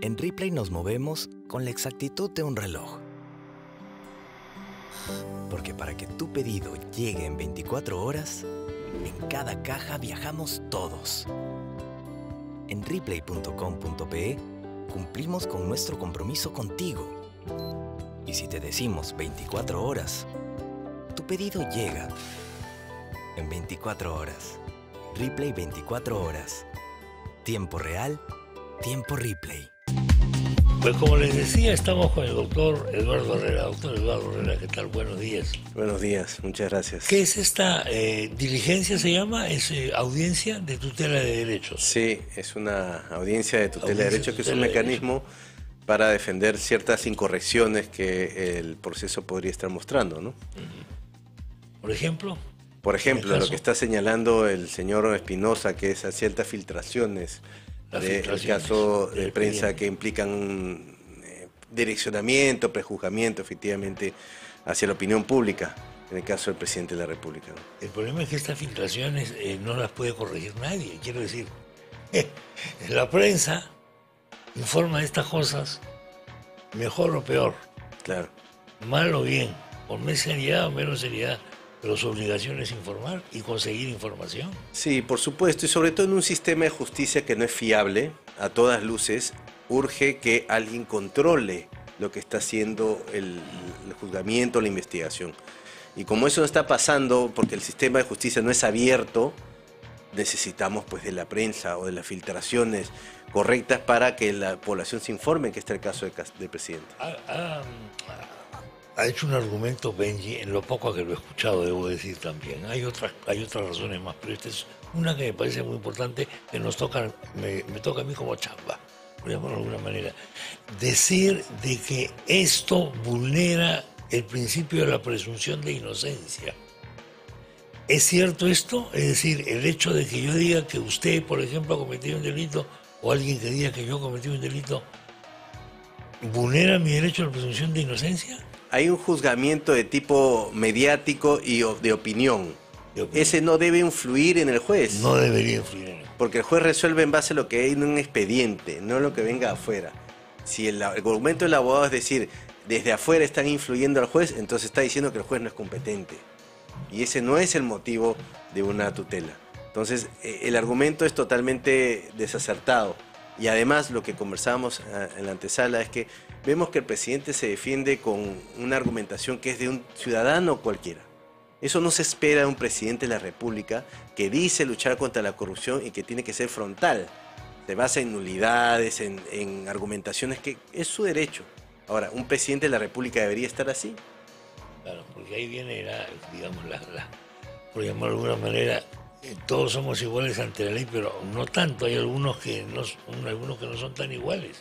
En Ripley nos movemos con la exactitud de un reloj. Porque para que tu pedido llegue en 24 horas, en cada caja viajamos todos. En Ripley.com.pe cumplimos con nuestro compromiso contigo. Y si te decimos 24 horas, tu pedido llega en 24 horas. Ripley 24 horas. Tiempo real, tiempo Ripley. Pues como les decía, estamos con el doctor Eduardo Herrera. Doctor Eduardo Herrera, ¿qué tal? Buenos días. Buenos días, muchas gracias. ¿Qué es esta diligencia, se llama? ¿Es audiencia de tutela de derechos? Sí, es una audiencia de tutela de derechos, que es un mecanismo para defender ciertas incorrecciones que el proceso podría estar mostrando, ¿no? Por ejemplo, lo que está señalando el señor Espinosa, que es a ciertas filtraciones del caso de prensa que implican direccionamiento, prejuzgamiento, efectivamente, hacia la opinión pública, en el caso del presidente de la República, ¿no? El problema es que estas filtraciones no las puede corregir nadie. Quiero decir, la prensa informa de estas cosas, mejor o peor, Claro. mal o bien, con más seriedad o menos seriedad, pero su obligación es informar y conseguir información. Sí, por supuesto, y sobre todo en un sistema de justicia que no es fiable, a todas luces, urge que alguien controle lo que está haciendo el juzgamiento, la investigación. Y como eso no está pasando, porque el sistema de justicia no es abierto, necesitamos pues de la prensa o de las filtraciones correctas para que la población se informe, que está el caso del presidente. Ha hecho un argumento, Benji, en lo poco que lo he escuchado, debo decir también. Hay otras razones más, pero esta es una que me parece muy importante, que nos toca, me toca a mí como chamba, por llamarlo de alguna manera. Decir de que esto vulnera el principio de la presunción de inocencia. ¿Es cierto esto? Es decir, el hecho de que yo diga que usted, por ejemplo, ha cometido un delito, o alguien que diga que yo cometí un delito, ¿vulnera mi derecho a la presunción de inocencia? Hay un juzgamiento de tipo mediático y de opinión. Ese no debe influir en el juez. No debería influir en él. Porque el juez resuelve en base a lo que hay en un expediente, no lo que venga afuera. Si el argumento del abogado es decir, desde afuera están influyendo al juez, entonces está diciendo que el juez no es competente. Y ese no es el motivo de una tutela. Entonces, el argumento es totalmente desacertado. Y además, lo que conversábamos en la antesala es que vemos que el presidente se defiende con una argumentación que es de un ciudadano cualquiera. Eso no se espera de un presidente de la República que dice luchar contra la corrupción y que tiene que ser frontal. Se basa en nulidades, en argumentaciones que es su derecho. Ahora, ¿un presidente de la República debería estar así? Claro, porque ahí viene, digamos, por llamarlo de alguna manera, todos somos iguales ante la ley, pero no tanto. Hay algunos que no son tan iguales.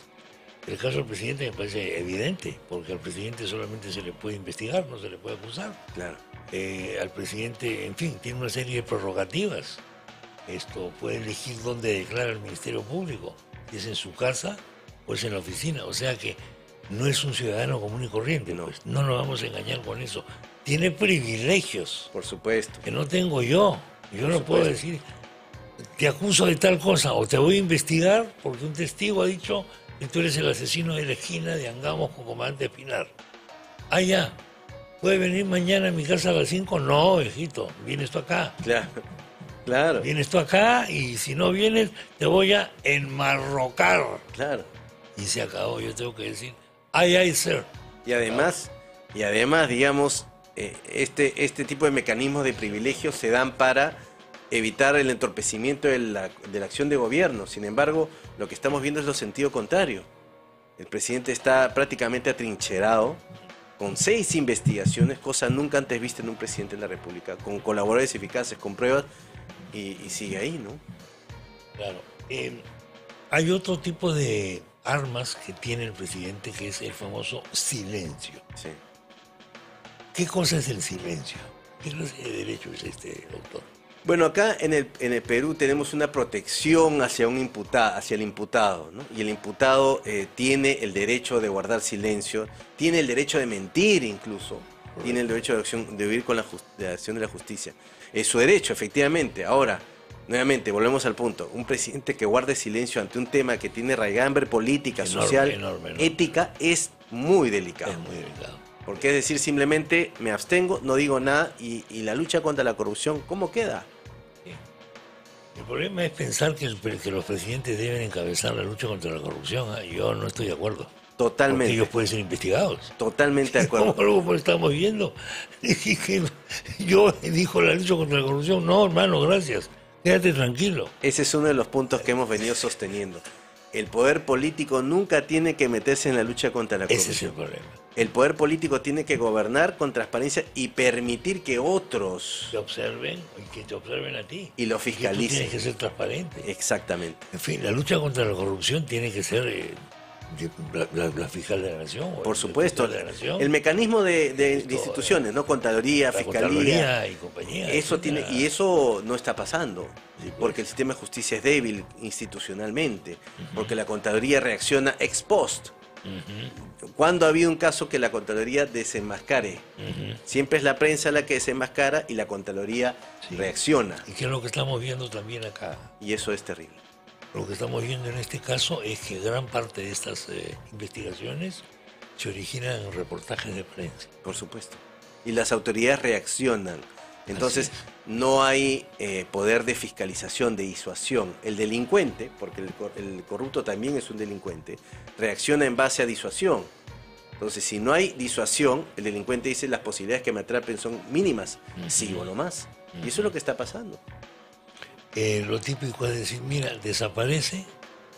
El caso del presidente me parece evidente, porque al presidente solamente se le puede investigar, no se le puede acusar. Claro. Al presidente, en fin, tiene una serie de prerrogativas. Puede elegir dónde declara el Ministerio Público, si es en su casa o es en la oficina. O sea que no es un ciudadano común y corriente, No. pues no nos vamos a engañar con eso. Tiene privilegios. Por supuesto. Que no tengo yo. Yo no puedo decir, te acuso de tal cosa o te voy a investigar porque un testigo ha dicho que tú eres el asesino de la esquina de Angamos con comandante Espinar. Ah, ya. ¿Puede venir mañana a mi casa a las 5? No, hijito, vienes tú acá. Claro, claro. Vienes tú acá y si no vienes te voy a enmarrocar. Claro. Y se acabó, yo tengo que decir, ay, sir. Y además, digamos, este tipo de mecanismos de privilegios se dan para evitar el entorpecimiento de la acción de gobierno. Sin embargo, lo que estamos viendo es lo sentido contrario. El presidente está prácticamente atrincherado, con 6 investigaciones, cosa nunca antes vista en un presidente de la República, con colaboradores eficaces, con pruebas, y sigue ahí, ¿no? Claro. Hay otro tipo de armas que tiene el presidente, que es el famoso silencio. Sí. ¿Qué cosa es el silencio? ¿Qué clase de derecho es este, doctor? Bueno, acá en el Perú tenemos una protección hacia el imputado, ¿no? Y el imputado tiene el derecho de guardar silencio, tiene el derecho de mentir incluso, tiene el derecho de huir con la acción de la justicia. Es su derecho, efectivamente. Ahora, Nuevamente, volvemos al punto. Un presidente que guarde silencio ante un tema que tiene raigambre política, Enorme, social, enorme. ética, es muy delicado. Es muy delicado. Porque es decir, simplemente me abstengo, no digo nada, y la lucha contra la corrupción, ¿cómo queda? Sí. El problema es pensar que los presidentes deben encabezar la lucha contra la corrupción. Yo no estoy de acuerdo. Porque Totalmente. ellos pueden ser investigados. Totalmente de acuerdo. Como lo estamos viendo. Y que yo dijo la lucha contra la corrupción. No, hermano, gracias. Quédate tranquilo. Ese es uno de los puntos que hemos venido sosteniendo. El poder político nunca tiene que meterse en la lucha contra la corrupción. Ese es el problema. El poder político tiene que gobernar con transparencia y permitir que otros Que observen y que te observen a ti. y lo Y que tú fiscalicen. tienes que ser transparente. Exactamente. En fin, la lucha contra la corrupción tiene que ser la fiscal de la nación. o Por el supuesto. fiscal de la nación. El mecanismo de Esto, instituciones, ¿no? Contraloría, la fiscalía. Contraloría y compañía. Eso etcétera. tiene, y eso no está pasando. Sí, pues. Porque el sistema de justicia es débil institucionalmente. Porque la Contraloría reacciona ex post. Ujú, ¿Cuándo ha habido un caso que la Contraloría desenmascare? ujú. Siempre es la prensa la que desenmascara y la Contraloría Sí. reacciona. Y que es lo que estamos viendo también acá. Y eso es terrible. Lo que estamos viendo en este caso es que gran parte de estas investigaciones se originan en reportajes de prensa. Por supuesto. Y las autoridades reaccionan. Entonces, Así no hay poder de fiscalización, de disuasión. El delincuente, porque el corrupto también es un delincuente, reacciona en base a disuasión. Entonces, si no hay disuasión, el delincuente dice las posibilidades que me atrapen son mínimas. Ujú. Sigo nomás. Y eso es lo que está pasando. Lo típico es decir, mira, desaparece,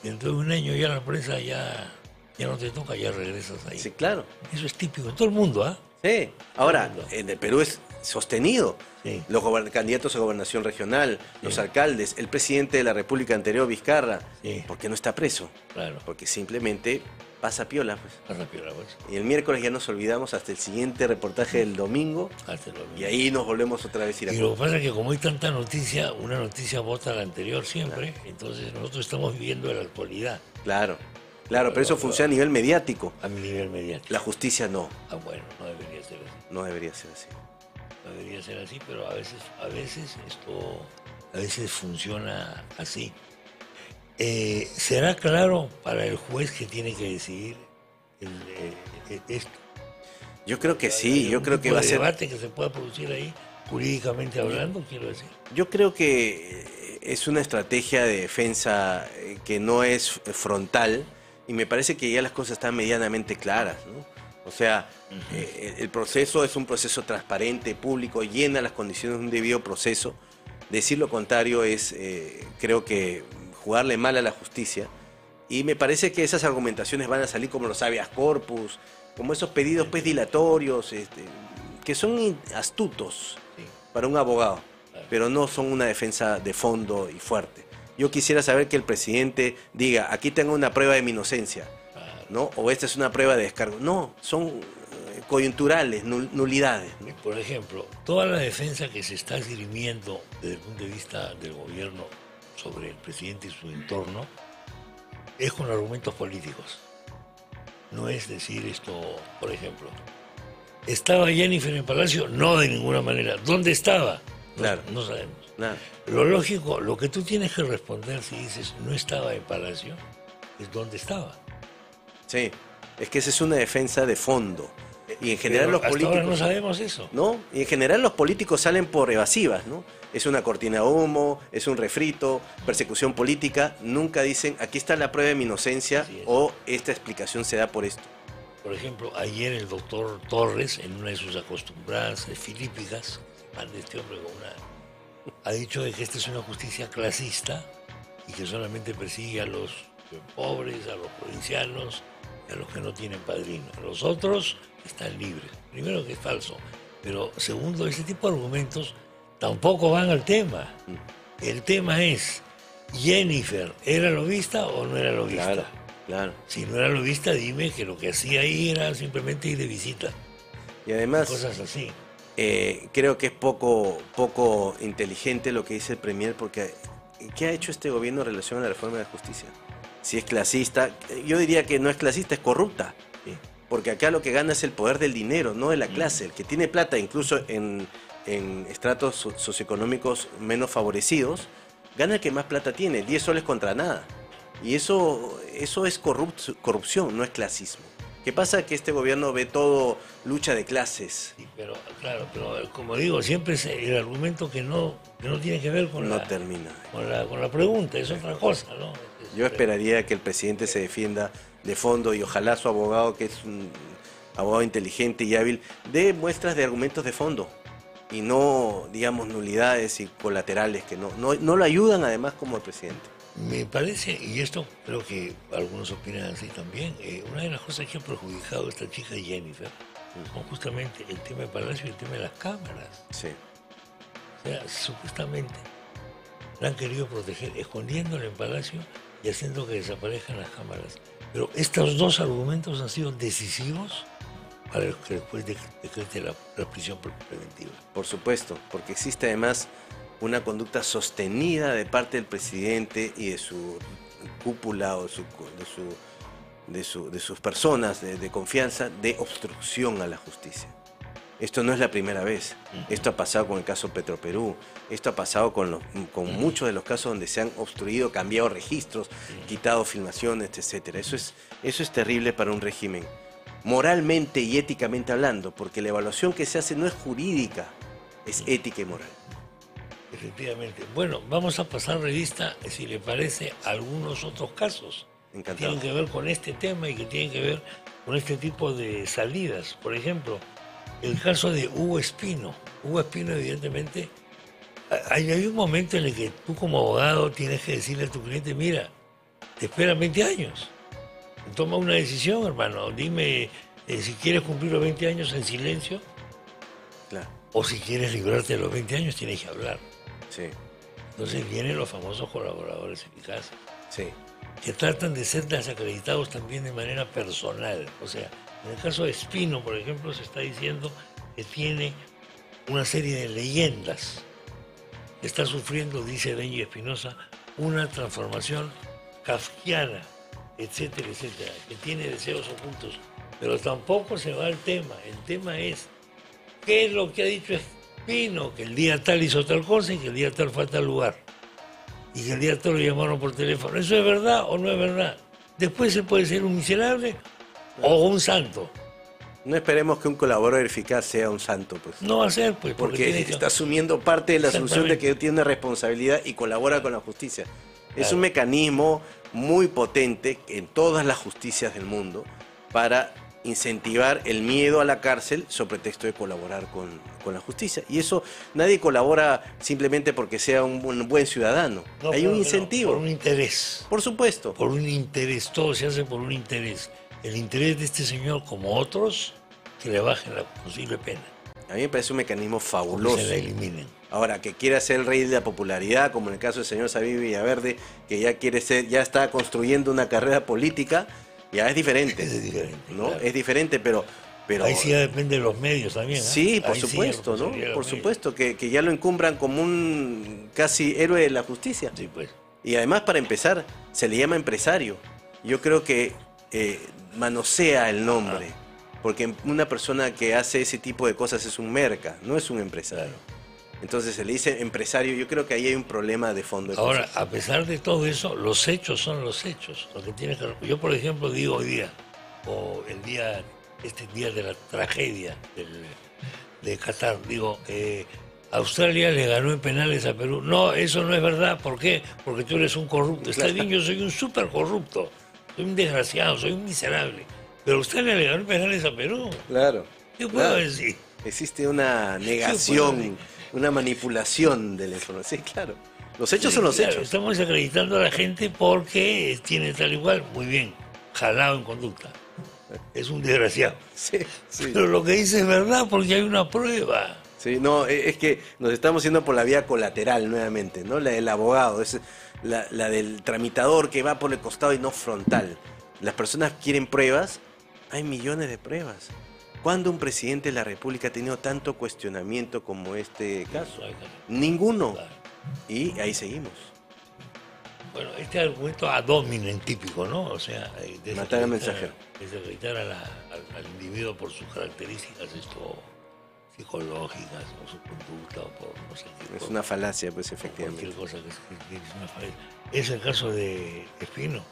dentro de un año ya la prensa ya no te toca, ya regresas ahí. Sí, claro. Eso es típico en todo el mundo, ¿ah? Sí. Ahora, Todo el mundo. en el Perú es sostenido. Sí. Los candidatos a gobernación regional, los Sí. alcaldes, el presidente de la República anterior, Vizcarra, Sí. ¿por qué no está preso? Claro, Porque simplemente pasa piola, pues. pasa piola, pues. Y el miércoles ya nos olvidamos hasta el siguiente reportaje del domingo Hazte lo mismo. y ahí nos volvemos otra vez a ir a Y lo que pasa es que como hay tanta noticia, una noticia vota a la anterior siempre, entonces nosotros estamos viviendo de la actualidad Claro, claro, pero eso funciona a nivel mediático. a mi nivel mediático. La justicia no, Ah, bueno, no debería ser así. no debería ser así. No debería ser así, pero a veces funciona así. ¿Será claro para el juez que tiene que decidir esto? Yo creo que ¿Hay sí, yo algún creo que tipo va a de ser... debate que se pueda producir ahí, jurídicamente hablando, quiero decir? Yo creo que es una estrategia de defensa que no es frontal y me parece que ya las cosas están medianamente claras, ¿no? O sea, el proceso es un proceso transparente, público, llena las condiciones de un debido proceso. Decir lo contrario es, creo que, jugarle mal a la justicia. Y me parece que esas argumentaciones van a salir como los habeas corpus, como esos pedidos pues dilatorios, que son astutos Sí. para un abogado, pero no son una defensa de fondo y fuerte. Yo quisiera saber que el presidente diga, aquí tengo una prueba de mi inocencia, ¿no? O esta es una prueba de descargo. No, son coyunturales, nulidades, ¿no? Por ejemplo, toda la defensa que se está esgrimiendo desde el punto de vista del gobierno sobre el presidente y su entorno es con argumentos políticos. No es decir esto, por ejemplo, ¿estaba Jennifer en Palacio? No, de ninguna manera. ¿Dónde estaba? No, Claro. no sabemos. Nada. Lo lógico, lo que tú tienes que responder si dices no estaba en Palacio, es dónde estaba. Sí, es que esa es una defensa de fondo. Y en general Pero los hasta políticos... ahora no sabemos eso. ¿No? Y en general los políticos salen por evasivas, ¿no? Es una cortina de humo, es un refrito, persecución política. Nunca dicen, aquí está la prueba de mi inocencia Así es. o esta explicación se da por esto. Por ejemplo, ayer el doctor Torres, en una de sus acostumbradas filípicas, de este hombre con una, ha dicho de que esta es una justicia clasista y que solamente persigue a los pobres, a los provincianos, y a los que no tienen padrino. Los otros están libres. Primero que es falso, pero segundo, ese tipo de argumentos tampoco van al tema. El tema es, ¿Jennifer era lobista o no era lobista? Claro, claro. Si no era lobista, dime que lo que hacía ahí era simplemente ir de visita. Y además, Cosas así. creo que es poco inteligente lo que dice el Premier, porque ¿qué ha hecho este gobierno en relación a la reforma de la justicia? Si es clasista, yo diría que no es clasista, es corrupta. Sí. Porque acá lo que gana es el poder del dinero, no de la clase. El que tiene plata, incluso en estratos socioeconómicos menos favorecidos, gana el que más plata tiene, 10 soles contra nada. Y eso es corrupción, no es clasismo. ¿Qué pasa? Que este gobierno ve todo lucha de clases. Sí, pero claro, pero como digo, siempre es el argumento que no tiene que ver con, No termina. con la pregunta, es otra cosa, ¿no? Yo esperaría que el presidente se defienda de fondo y ojalá su abogado, que es un abogado inteligente y hábil, dé muestras de argumentos de fondo y no, digamos, nulidades y colaterales que no lo ayudan además como el presidente. Me parece, y esto creo que algunos opinan así también, una de las cosas que ha perjudicado a esta chica Jennifer son justamente el tema de Palacio y el tema de las cámaras. Sí. O sea, supuestamente la han querido proteger escondiéndola en Palacio y haciendo que desaparezcan las cámaras. Pero estos dos argumentos han sido decisivos para que después decrete la prisión preventiva. Por supuesto, porque existe además una conducta sostenida de parte del presidente y de su cúpula o de sus personas de confianza de obstrucción a la justicia. Esto no es la primera vez. Esto ha pasado con el caso Petroperú. Esto ha pasado con muchos de los casos donde se han obstruido, cambiado registros, quitado filmaciones, etcétera. Eso es terrible para un régimen, moralmente y éticamente hablando, porque la evaluación que se hace no es jurídica, es ética y moral. Efectivamente. Bueno, vamos a pasar revista, si le parece, algunos otros casos Encantado. que tienen que ver con este tema y que tienen que ver con este tipo de salidas. Por ejemplo, el caso de Hugo Espino. Hugo Espino, evidentemente, hay un momento en el que tú como abogado tienes que decirle a tu cliente, mira, te esperan 20 años. Toma una decisión, hermano. Dime si quieres cumplir los 20 años en silencio. Claro. O si quieres librarte de los 20 años, tienes que hablar. Sí, Entonces vienen los famosos colaboradores eficaces, sí. que tratan de ser desacreditados también de manera personal. O sea, en el caso de Espino, por ejemplo, se está diciendo que tiene una serie de leyendas. Está sufriendo, dice Benji Espinosa, una transformación kafkiana, etcétera, etcétera, que tiene deseos ocultos. Pero tampoco se va al tema. El tema es, ¿qué es lo que ha dicho Espino? Que el día tal hizo tal cosa y que el día tal fue a tal lugar. Y que el día tal lo llamaron por teléfono. ¿Eso es verdad o no es verdad? Después se puede ser un miserable o un santo. No esperemos que un colaborador eficaz sea un santo, pues. No va a ser, pues, Porque tiene que- está asumiendo parte de la asunción de Exactamente. que tiene responsabilidad y colabora con la justicia. Es Claro. un mecanismo muy potente en todas las justicias del mundo para incentivar el miedo a la cárcel sobre pretexto de colaborar con la justicia. Y eso nadie colabora simplemente porque sea un buen ciudadano. No, Hay pero- un pero incentivo. Por un interés. Por supuesto. Por un interés. Todo se hace por un interés. El interés de este señor, como otros, que le bajen la posible pena. A mí me parece un mecanismo O que fabuloso. se la eliminen. Ahora, que quiera ser el rey de la popularidad, como en el caso del señor Sabino Villaverde, que ya está construyendo una carrera política, ya es diferente. Es diferente, ¿no? claro. Es diferente, pero Ahí sí ya depende de los medios también. ¿eh? sí, por Ahí sí supuesto, la ¿no? responsabilidad de los Por medios. supuesto, que ya lo encumbran como un casi héroe de la justicia. Sí, pues. Y además, para empezar, se le llama empresario. Yo creo que manosea el nombre, porque una persona que hace ese tipo de cosas es un merca, no es un empresario. Claro. Entonces se le dice empresario, yo creo que ahí hay un problema de fondo. de Ahora, cosas. a pesar de todo eso, los hechos son los hechos. Lo que tiene que... Yo, por ejemplo, digo hoy día, o este día de la tragedia de Qatar, digo, Australia le ganó en penales a Perú. No, eso no es verdad. ¿Por qué? Porque tú eres un corrupto. Está bien, yo soy un súper corrupto. Soy un desgraciado, soy un miserable. Pero Australia le ganó en penales a Perú. Claro. ¿Qué puedo claro. decir? Existe una Sí, negación, una manipulación de la información. Sí, claro. Los hechos Sí, son los claro, hechos. Estamos acreditando a la gente porque tiene tal igual. Muy bien, jalado en conducta. Es un desgraciado. Sí, sí. Pero lo que dice es verdad porque hay una prueba. Sí, no, es que nos estamos yendo por la vía colateral nuevamente, ¿no? La del abogado, es la del tramitador que va por el costado y no frontal. Las personas quieren pruebas, hay millones de pruebas. ¿Cuándo un presidente de la República ha tenido tanto cuestionamiento como este caso? Ninguno. Claro. Y ahí seguimos. Bueno, este argumento ad hominem típico, ¿no? O sea, Matar al mensajero. Desacreditar al individuo por sus características, esto psicológicas o su conducta o por no sé qué Es cosa, una falacia, pues o cualquier efectivamente. cosa que es una falla. Es el caso de Espino.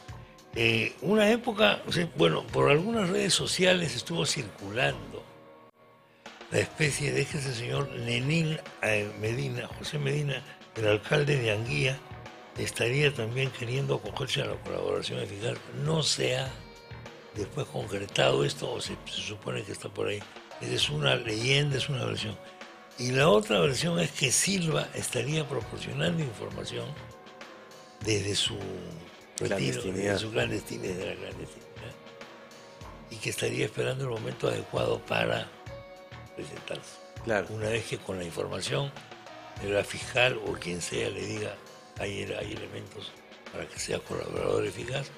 Una época, o sea, bueno, por algunas redes sociales estuvo circulando la especie de que ese señor Lenín Medina, José Medina, el alcalde de Anguía, estaría también queriendo acogerse a la colaboración eficaz. No se ha después concretado esto, o se supone que está por ahí. Esa es una leyenda, es una versión. Y la otra versión es que Silva estaría proporcionando información desde su retiro, Clandestinidad. desde su clandestinidad, de la clandestinidad, y que estaría esperando el momento adecuado para presentarse. Claro. Una vez que con la información de la fiscal o quien sea le diga hay elementos para que sea colaborador eficaz,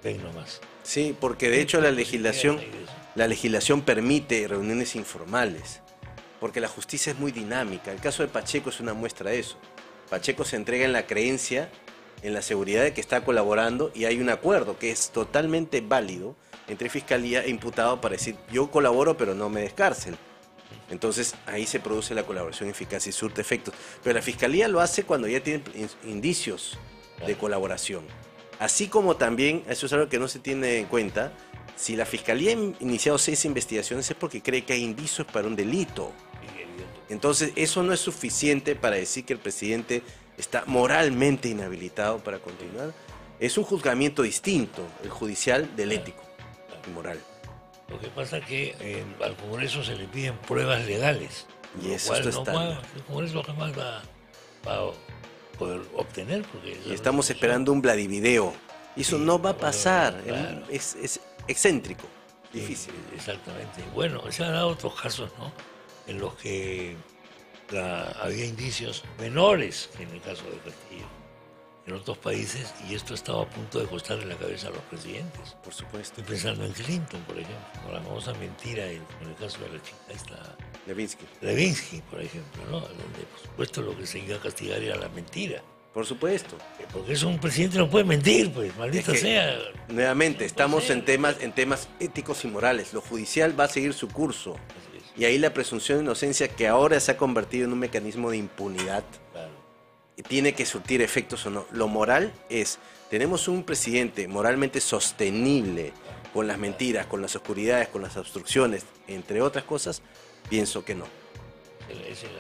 ven nomás. Sí, porque de hecho la legislación permite reuniones informales, porque la justicia es muy dinámica. El caso de Pacheco es una muestra de eso. Pacheco se entrega en la creencia, en la seguridad de que está colaborando y hay un acuerdo que es totalmente válido entre fiscalía e imputado para decir yo colaboro pero no me des cárcel. Entonces ahí se produce la colaboración eficaz y surte efectos. Pero la fiscalía lo hace cuando ya tiene indicios de colaboración. Así como también, eso es algo que no se tiene en cuenta, si la fiscalía ha iniciado 6 investigaciones es porque cree que hay indicios para un delito. Entonces eso no es suficiente para decir que el presidente está moralmente inhabilitado para continuar. Es un juzgamiento distinto, el judicial del ético y moral. Lo que pasa es que al Congreso se le piden pruebas legales. Y lo eso cual está no estándar. el Congreso jamás va a poder obtener. Porque Y estamos esperando un Vladivideo. Y eso Sí, no va a pasar. claro. Es excéntrico, Sí, difícil. exactamente. Bueno, se han dado otros casos, ¿no? En los que había indicios menores que en el caso de Castillo, en otros países, y esto estaba a punto de costarle la cabeza a los presidentes. Por supuesto. Estoy pensando en Clinton, por ejemplo, con la famosa mentira con el caso de la chica esta Levinsky. Levinsky, por ejemplo, ¿no? Donde, por supuesto, lo que se iba a castigar era la mentira. Por supuesto. Porque eso un presidente no puede mentir, pues, maldita Es que, sea. Nuevamente, estamos ser. en temas éticos y morales. Lo judicial va a seguir su curso. Así es, Y ahí la presunción de inocencia, que ahora se ha convertido en un mecanismo de impunidad, claro. tiene que surtir efectos o no. Lo moral es, tenemos un presidente moralmente sostenible con las mentiras, con las oscuridades, con las obstrucciones, entre otras cosas, pienso que no. Esa es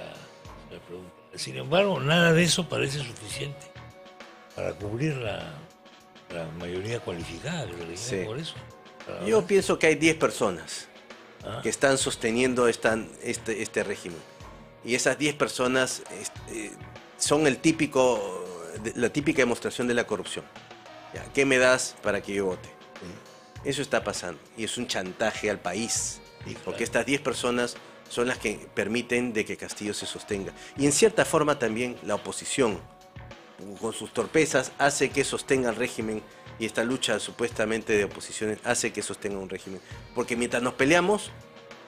la pregunta. Sin embargo, nada de eso parece suficiente para cubrir la mayoría cualificada que le Sí. por eso. Yo pienso que hay 10 personas Ah, que están sosteniendo este régimen. Y esas 10 personas son la típica demostración de la corrupción. Ya, ¿qué me das para que yo vote? Eso está pasando. Y es un chantaje al país. sí, claro. Porque estas 10 personas son las que permiten de que Castillo se sostenga. Y en cierta forma también la oposición, con sus torpezas, hace que sostenga el régimen, y esta lucha supuestamente de oposiciones hace que sostenga un régimen. Porque mientras nos peleamos,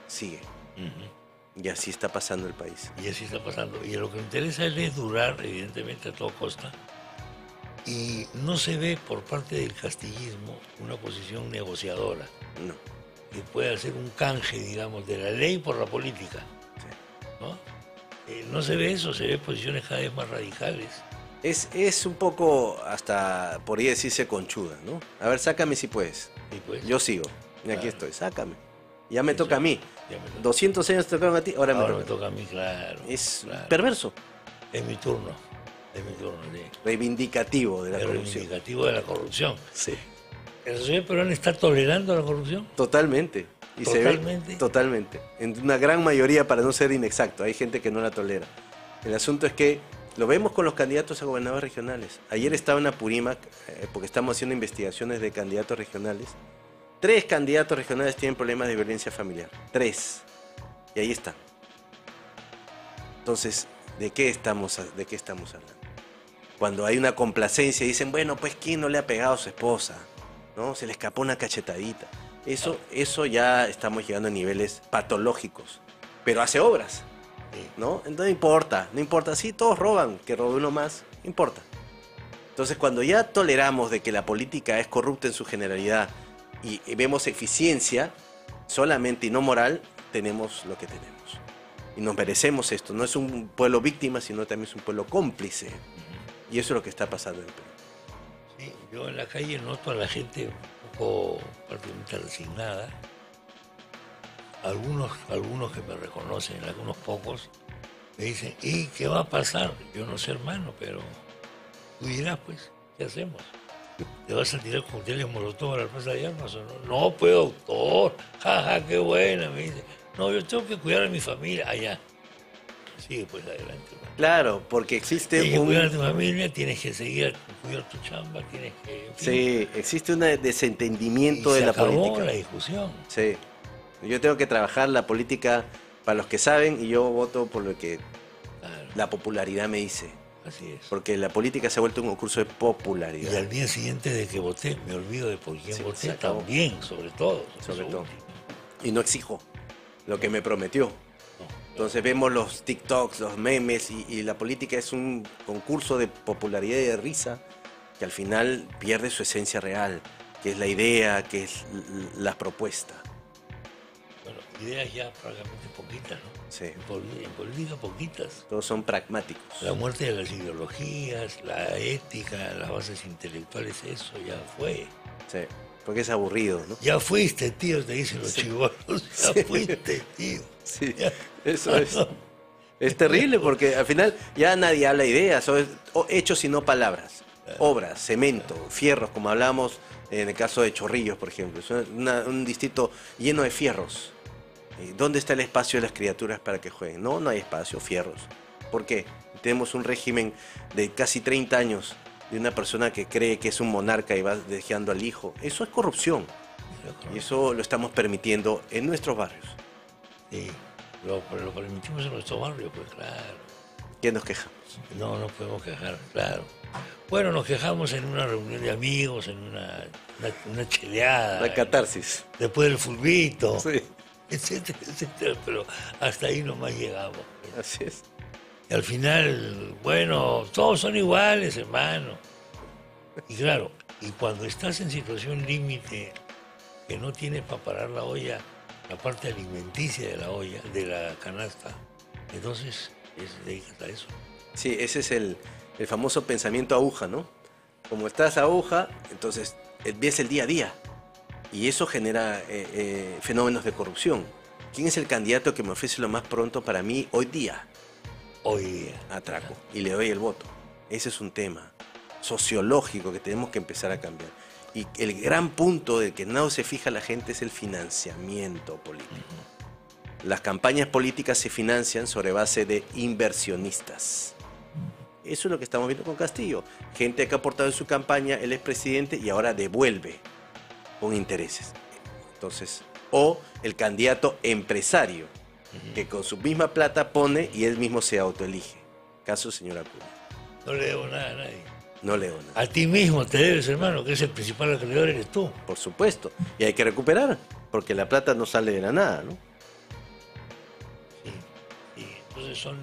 sigue. Ujú. Y así está pasando el país. Y así está pasando. Y lo que interesa es durar, evidentemente, a toda costa. Y no se ve por parte del castillismo una posición negociadora, No. que pueda hacer un canje, digamos, de la ley por la política, Sí. ¿no? No se ve eso, se ve posiciones cada vez más radicales. Es un poco, hasta podría decirse conchuda, ¿no? A ver, sácame si puedes. Y pues, Yo sigo. Y aquí Claro. estoy, sácame. Ya me Eso, toca a mí. ya me toca. 200 años te tocaron a ti, ahora me Ahora toca. me toca a mí, claro. Es claro. perverso, Es mi turno. Es mi turno, sí. reivindicativo de la Es corrupción. reivindicativo de la corrupción. Sí. ¿La sociedad peruana está tolerando la corrupción? Totalmente. Y Totalmente. se ve totalmente. En una gran mayoría, para no ser inexacto, hay gente que no la tolera. El asunto es que lo vemos con los candidatos a gobernadores regionales. Ayer estaba en Apurímac, porque estamos haciendo investigaciones de candidatos regionales. 3 candidatos regionales tienen problemas de violencia familiar. 3. Y ahí están. Entonces, ¿de qué estamos hablando? Cuando hay una complacencia y dicen, bueno, pues ¿quién no le ha pegado a su esposa? ¿No? Se le escapó una cachetadita. Eso ya estamos llegando a niveles patológicos. Pero hace obras, Sí. ¿no? Entonces no importa. Sí, todos roban, que robe uno más, no importa. Entonces cuando ya toleramos de que la política es corrupta en su generalidad y vemos eficiencia solamente y no moral, tenemos lo que tenemos. Y nos merecemos esto. No es un pueblo víctima, sino también es un pueblo cómplice. Y eso es lo que está pasando en el Perú. Sí, yo en la calle noto a la gente un poco prácticamente resignada. Algunos que me reconocen, algunos pocos, me dicen, ¿y qué va a pasar? Yo no sé, hermano, pero tú dirás, pues, ¿qué hacemos? ¿Te vas a tirar cócteles molotov a la plaza de armas o no? No, pues, doctor, jaja, qué buena, me dice. No, yo tengo que cuidar a mi familia allá. Sigue, pues, adelante. Hermano. Claro, porque existe Tienes que cuidar a tu familia, tienes que seguir cuidar tu chamba, tienes que... en fin. Sí, existe un desentendimiento Y de la se acabó política. la discusión. Sí. Yo tengo que trabajar la política para los que saben y yo voto por lo que Claro, la popularidad me dice. así es. Porque la política se ha vuelto un concurso de Y popularidad. al día siguiente de que voté, me olvido de por quién Sí, se voté acabó. también, sobre todo. Sobre eso todo. último. Y no exijo lo que me prometió. No, Entonces vemos los TikToks, los memes y la política es un concurso de popularidad y de risa que al final pierde su esencia real, que es la idea, que es la propuesta. bueno, ideas ya prácticamente poquitas, ¿no? Sí. En política poquitas. Todos son pragmáticos. La muerte de las ideologías, la ética, las bases intelectuales, eso ya fue. Sí. Porque es aburrido, ¿no? Ya fuiste, tío, te dicen los Sí. chibolos. Ya Sí. fuiste, tío. Sí. Ya. Eso es. Es terrible porque al final ya nadie habla ideas, son hechos y no palabras. Obras, cemento, fierros, como hablamos en el caso de Chorrillos, por ejemplo. Es un distrito lleno de fierros. ¿Dónde está el espacio de las criaturas para que jueguen? No, no hay espacio, fierros. ¿Por qué? Tenemos un régimen de casi 30 años de una persona que cree que es un monarca y va dejando al hijo. Eso es corrupción. Y eso lo estamos permitiendo en nuestros barrios. Sí, lo permitimos en nuestro barrio, pues claro. ¿Qué nos quejamos? No, no podemos quejar, claro. Bueno, nos quejamos en una reunión de amigos, en una cheleada, La catarsis. después del fulbito, Sí, etcétera, etcétera, pero hasta ahí nomás llegamos. así es. Y al final, bueno, todos son iguales, hermano. Y claro, y cuando estás en situación límite, que no tienes para parar la olla, la parte alimenticia de la olla, de la canasta, entonces dedicas a eso. Sí, ese es el famoso pensamiento aguja, ¿no? Como estás aguja, entonces ves el día a día. Y eso genera fenómenos de corrupción. ¿Quién es el candidato que me ofrece lo más pronto para mí hoy día? Hoy día. Atraco. Y le doy el voto. Ese es un tema sociológico que tenemos que empezar a cambiar. Y el gran punto del que no se fija la gente es el financiamiento político. Las campañas políticas se financian sobre base de inversionistas. Eso es lo que estamos viendo con Castillo. Gente que ha aportado en su campaña, él es presidente y ahora devuelve con intereses. Entonces, o el candidato empresario, que con su misma plata pone y él mismo se autoelige. Caso señor Acuña. No le debo nada a nadie. No leo nada. A ti mismo te debes, hermano, que es el principal acreedor, eres tú. Por supuesto. Y hay que recuperar, porque la plata no sale de la nada, ¿no? Sí, sí. Entonces son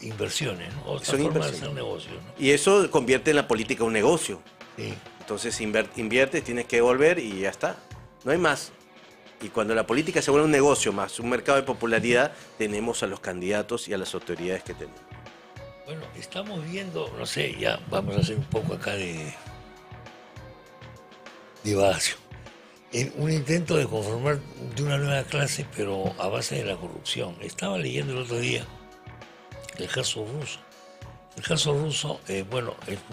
inversiones, ¿no? Otra Son forma de inversiones. hacer negocio, ¿no? Y eso convierte en la política un negocio. Sí. Entonces inviertes, tienes que devolver y ya está. No hay más. Y cuando la política se vuelve un negocio más un mercado de popularidad, tenemos a los candidatos y a las autoridades que tenemos. Bueno, estamos viendo, no sé, ya vamos a hacer un poco acá de divagación. En un intento de conformar de una nueva clase, pero a base de la corrupción. Estaba leyendo el otro día el caso ruso. El caso ruso,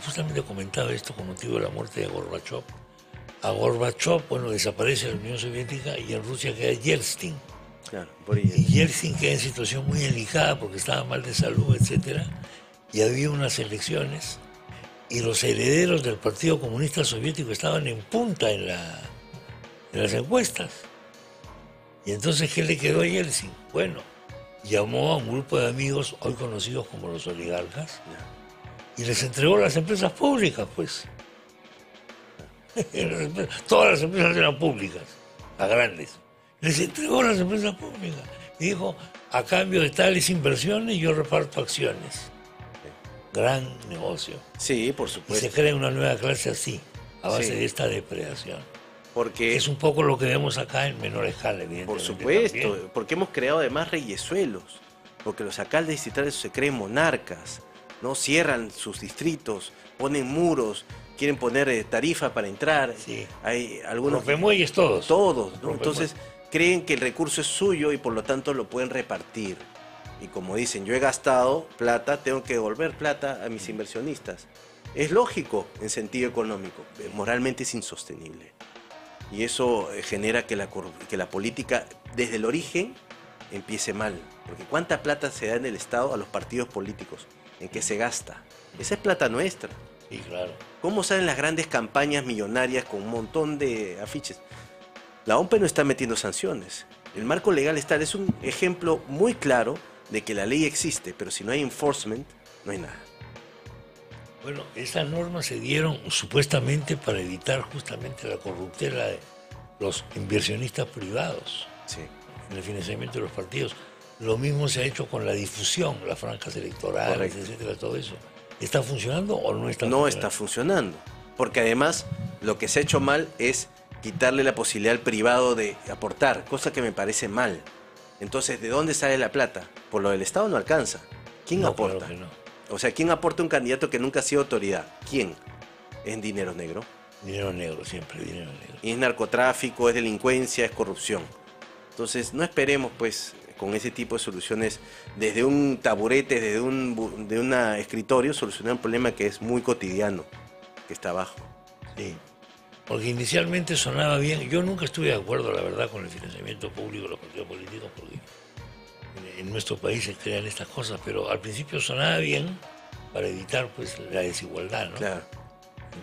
justamente comentaba esto con motivo de la muerte de Gorbachev. A Gorbachev, bueno, desaparece la Unión Soviética y en Rusia queda Yeltsin. Claro, Y Yeltsin queda en situación muy delicada porque estaba mal de salud, etcétera. Y había unas elecciones y los herederos del Partido Comunista Soviético estaban en punta en las encuestas. Y entonces, ¿qué le quedó a Yeltsin? Bueno, llamó a un grupo de amigos hoy conocidos como los oligarcas y les entregó las empresas públicas, pues. Todas las empresas eran públicas, a grandes. Les entregó las empresas públicas y dijo, a cambio de tales inversiones yo reparto acciones. Gran negocio. Sí, por Y supuesto. se crea una nueva clase así, a base Sí. de esta depredación. Porque, Es un poco lo que vemos acá en menor escala, evidentemente. por supuesto, también. porque hemos creado además reyesuelos. porque los alcaldes distritales se creen monarcas, ¿no? Cierran sus distritos, ponen muros, quieren poner tarifa para entrar. Sí. Hay algunos... Rompemuelles todos. Todos, ¿no? Entonces creen que el recurso es suyo y por lo tanto lo pueden repartir. Y como dicen, yo he gastado plata, tengo que devolver plata a mis inversionistas. Es lógico en sentido económico, moralmente es insostenible. Y eso genera que la política desde el origen empiece mal. Porque ¿cuánta plata se da en el Estado a los partidos políticos? ¿En qué se gasta? Esa es plata nuestra. Sí, claro. ¿Cómo salen las grandes campañas millonarias con un montón de afiches? La OMP no está metiendo sanciones. El marco legal está, es un ejemplo muy claro de que la ley existe, pero si no hay enforcement, no hay nada. Bueno, esas normas se dieron supuestamente para evitar justamente la corruptela de los inversionistas privados Sí. en el financiamiento de los partidos. Lo mismo se ha hecho con la difusión, las franjas electorales, Correcto. etcétera, todo eso. ¿Está funcionando o no está No funcionando? está funcionando. Porque además lo que se ha hecho mal es quitarle la posibilidad al privado de aportar, cosa que me parece mal. Entonces, ¿de dónde sale la plata? Por lo del Estado no alcanza. ¿Quién No, aporta? claro que no. O sea, ¿quién aporta un candidato que nunca ha sido autoridad? ¿Quién? Es dinero negro. Dinero negro, siempre dinero negro. Y es narcotráfico, es delincuencia, es corrupción. Entonces, no esperemos, pues, con ese tipo de soluciones, desde un taburete, desde un escritorio, solucionar un problema que es muy cotidiano, que está abajo. Sí. Porque inicialmente sonaba bien. Yo nunca estuve de acuerdo, la verdad, con el financiamiento público de los partidos políticos, porque en nuestro país se crean estas cosas, pero al principio sonaba bien para evitar pues la desigualdad, ¿no? Claro.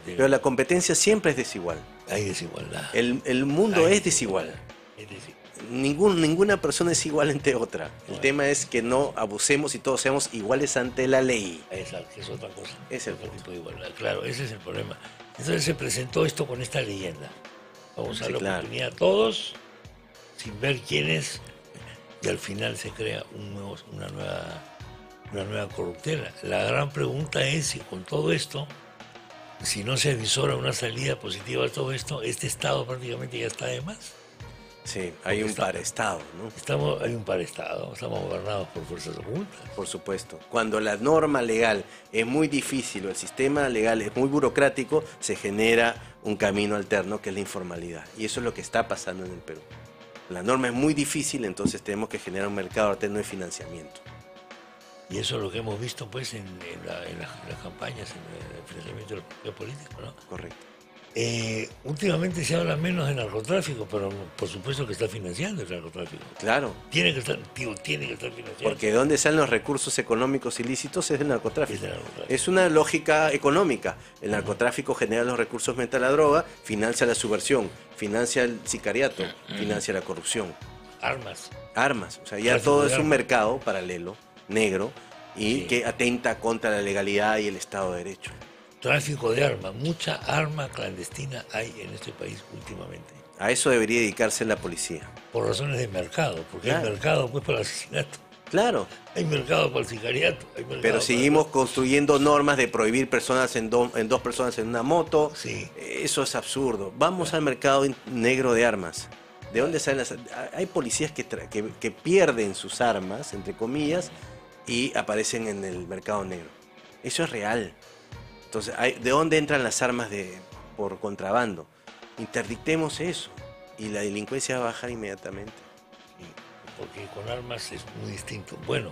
Pero la competencia siempre es desigual. Hay desigualdad. El mundo Hay es desigual. Es decir, Ninguna persona es igual ante otra. El tema es que no abusemos y todos seamos iguales ante la ley. exacto, es otra cosa. Es el otro tipo de igualdad. Claro, ese es el problema. Entonces se presentó esto con esta leyenda. Vamos a dar Sí, la claro. oportunidad a todos, sin ver quién es, y al final se crea una nueva corruptela. La gran pregunta es si con todo esto, si no se avisora una salida positiva a todo esto, este Estado prácticamente ya está de más. Sí, hay un paraestado, ¿no? Hay un paraestado, estamos gobernados por fuerzas ocultas. Por supuesto. Cuando la norma legal es muy difícil o el sistema legal es muy burocrático, se genera un camino alterno que es la informalidad. Y eso es lo que está pasando en el Perú. La norma es muy difícil, entonces tenemos que generar un mercado alterno de financiamiento. Y eso es lo que hemos visto pues en las campañas, en el financiamiento del partido político, ¿no? Correcto. Últimamente se habla menos de narcotráfico, pero por supuesto que está financiando el narcotráfico. Claro. Tiene que estar financiando. Porque de dónde salen los recursos económicos ilícitos es del narcotráfico. Es del narcotráfico. Es una lógica económica. El narcotráfico genera los recursos mediante la droga, financia la subversión, financia el sicariato, financia la corrupción. Armas. Armas. O sea, ya Tráfico todo de es un armas. mercado paralelo, negro, y Sí. que atenta contra la legalidad y el Estado de Derecho. Tráfico de armas. Mucha arma clandestina hay en este país últimamente. A eso debería dedicarse la policía. Por razones de mercado, porque Claro. hay mercado pues para el asesinato. Claro, Hay mercado para el sicariato. Hay mercado pero para- seguimos construyendo normas de prohibir personas en dos personas en una moto. Sí. Eso es absurdo. Vamos al mercado negro de armas. ¿De dónde salen las...? Hay policías que pierden sus armas, entre comillas, y aparecen en el mercado negro. Eso es real. Entonces, ¿de dónde entran las armas por contrabando? Interdictemos eso y la delincuencia va a bajar inmediatamente. Sí, porque con armas es muy distinto. Bueno,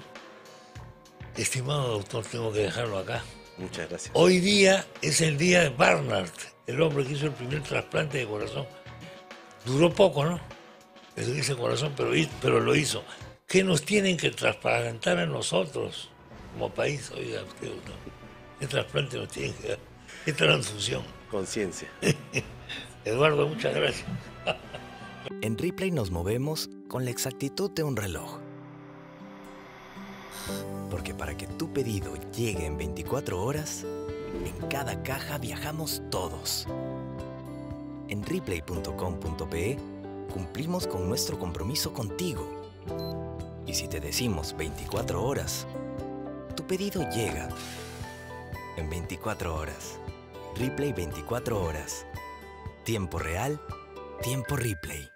estimado doctor, tengo que dejarlo acá. Muchas gracias. Hoy día es el día de Barnard, el hombre que hizo el primer trasplante de corazón. Duró poco, ¿no? Ese corazón, pero lo hizo. ¿Qué nos tienen que trasplantar a nosotros como país? Oiga, usted, ¿no? ¿Qué trasplante nos tienen que dar? ¿Qué transfusión? Conciencia. Eduardo, muchas gracias. En Ripley nos movemos con la exactitud de un reloj. Porque para que tu pedido llegue en 24 horas, en cada caja viajamos todos. En Ripley.com.pe cumplimos con nuestro compromiso contigo. Y si te decimos 24 horas, tu pedido llega en 24 horas. Ripley 24 horas. Tiempo real, tiempo Ripley.